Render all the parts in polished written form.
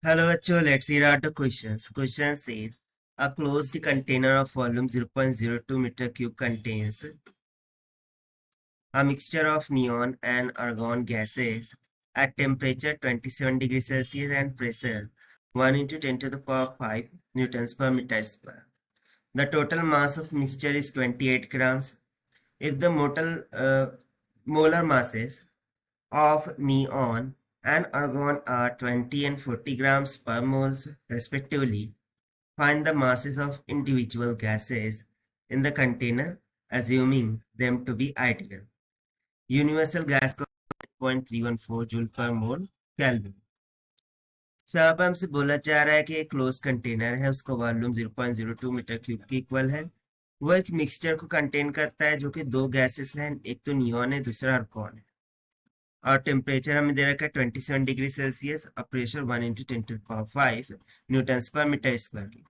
Hello, bachcho. Let's read out the questions. Question says, a closed container of volume 0.02 meter cube contains a mixture of neon and argon gases at temperature 27 degrees Celsius and pressure 1 into 10 to the power 5 newtons per meter square. The total mass of mixture is 28 grams. If the molar masses of neon and argon are 20 and 40 grams per moles respectively, find the masses of individual gases in the container, assuming them to be ideal. Universal gas का 0.314 joule पर मोल kelvin. सब हमसे बोला जा रहा है कि एक क्लोज कंटेनर है, उसका वॉल्यूम 0.02 मीटर क्यूब के इक्वल है। वो एक मिक्सचर को कंटेन करता है जो कि दो गैसेस हैं, एक तो नियॉन है, दूसरा आर्गन है। और टेम्परेचर हमें दे रखा है 27 डिग्री सेल्सियस और pressure 1 into 10 to the power 5 Newton पर मीटर स्क्वायर की।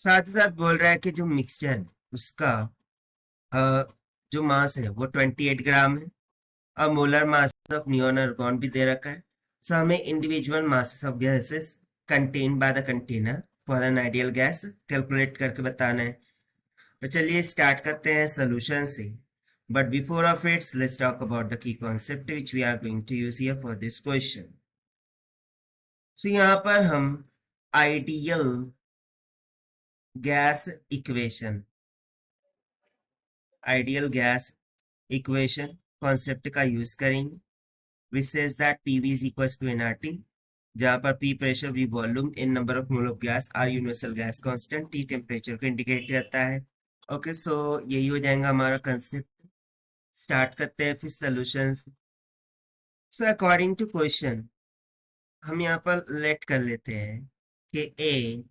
साथ ही साथ बोल रहा है कि जो मिक्सचर है उसका जो मास है वो 28 ग्राम है और molar mass of neon argon भी दे रखा है। सो हमें individual masses of gases contain by the container for an ideal gas calculate करके बताना है। तो चलिए स्टार्ट करते हैं सोल्यूशन से। But before of its let's talk about the key concept which we are going to use here for this question. So यहाँ पर हम आइडियल गैस इक्वेशन कॉन्सेप्ट का यूज करेंगे, which says that PV is equals to nRT, जहाँ पर P pressure, V volume, N number of mole of gas, R universal gas constant, T temperature को indicate करता है। ओके, सो यही हो जाएगा हमारा कंसेप्ट। स्टार्ट करते हैं फिर solution. So according to question हम यहाँ पर लेट कर लेते हैं कि A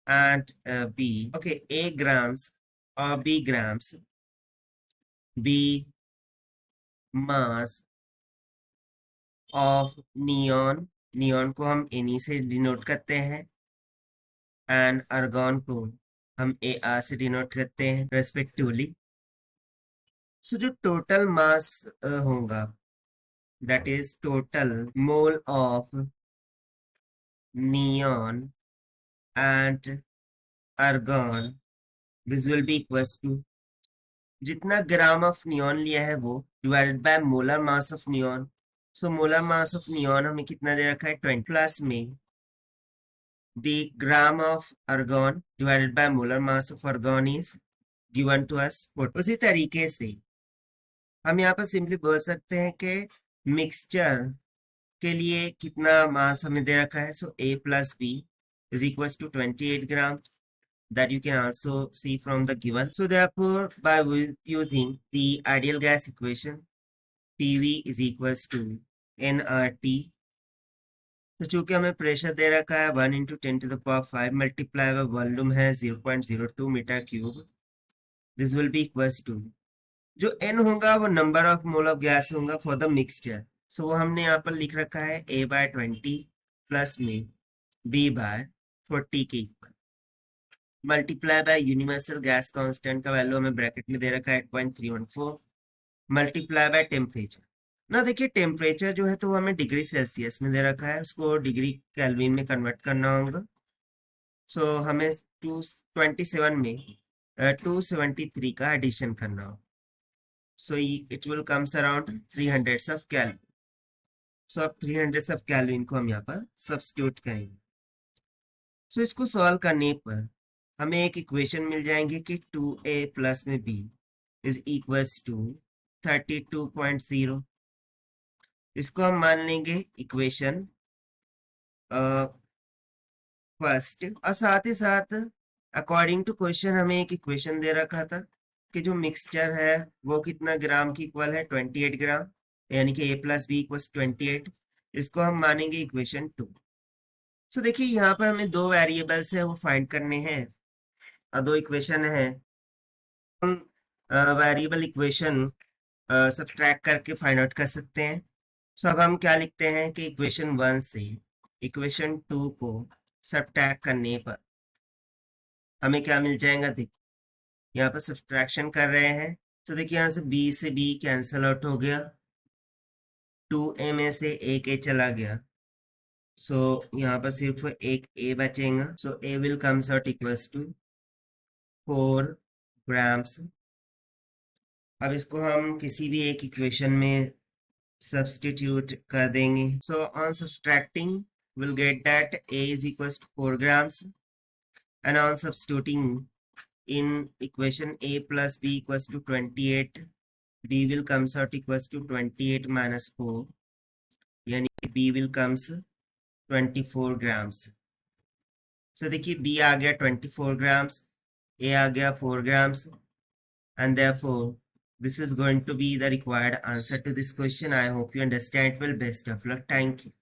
and B, okay, A grams or B grams, B mass of neon को हम एनी से डिनोट करते हैं एंड आर्गन को हम ए आर से डिनोट करते हैं रेस्पेक्टिवली। सो जो टोटल मास होगा that is total mole of neon and argon, this will be equals to जितना ग्राम ऑफ नियॉन लिया है वो divided by molar mass of neon. So molar mass of neon हमें कितना दे रखा है 20 प्लस में the gram of argon divided by molar mass of argon is given to us। उसी तरीके से हम यहाँ पर सिंपली बोल सकते हैं कि मिक्सचर के लिए कितना मास हमें दे रखा है। सो A plus B is equals to 28 grams, that you can also see from the given। So therefore by using the ideal gas equation, PV is equals to nRT। तो चूंकि हमें प्रेशर दे रखा है 1 into 10 to the power 5 multiply by volume है 0.02 meter cube, this will be equals to जो n होगा वो number of mole of gas होगा फॉर द मिक्सचर। सो वो हमने यहाँ पर लिख रखा है A by 20 प्लस में B by 40 के equal multiply by universal gas constant का वैल्यू हमें ब्रैकेट में दे रखा है 8.314 मल्टीप्लाई बाय टेम्परेचर। ना देखिए टेम्परेचर जो है तो वो हमें डिग्री सेल्सियस में दे रखा है, उसको डिग्री केल्विन में कन्वर्ट करना होगा। सो हमें 227 में 273 का एडिशन करना होगा। So it will comes around 300 of kelvin. So अब 300 ऑफ केल्विन को हम यहाँ पर सब्स्टिट्यूट करेंगे। सो इसको सॉल्व करने पर हमें एक इक्वेशन मिल जाएंगे कि 2A प्लस में B इज इक्वल्स टू 32.0। इसको हम मान लेंगे इक्वेशन फर्स्ट। और साथ ही साथ अकॉर्डिंग टू क्वेश्चन हमें एक इक्वेशन दे रखा था कि जो मिक्सचर है वो कितना ग्राम की इक्वल है 28 ग्राम, यानी कि A प्लस बी इक्वल 28। इसको हम मानेंगे इक्वेशन 2। सो देखिए यहाँ पर हमें दो वेरिएबल्स है वो फाइंड करने हैं और दो इक्वेशन है। हम वेरिएबल इक्वेशन सब्ट्रैक्ट करके फाइंड आउट कर सकते हैं। सो अब हम क्या लिखते हैं कि इक्वेशन 1 से इक्वेशन 2 को सब्ट्रैक्ट करने पर हमें क्या मिल जाएगा। देखिए यहाँ पर सब्ट्रैक्शन कर रहे हैं तो देखिए यहाँ से B कैंसिल आउट हो गया, 2A में से एक A चला गया। सो यहाँ पर सिर्फ एक ए बचेगा, so A will comes out equals to 4 grams. अब इसको हम किसी भी एक इक्वेशन में सब्स्टिट्यूट कर देंगे। So on subtracting we'll get that a is equals to 4 grams, and on substituting in equation a plus b equals to 28, b will comes out equals to 28 minus 4, यानी b will comes 24 grams। so देखिए b आ गया 24 grams, a आ गया 4 grams, and therefore this is going to be the required answer to this question. I hope you understand well. Best of luck. Thank you.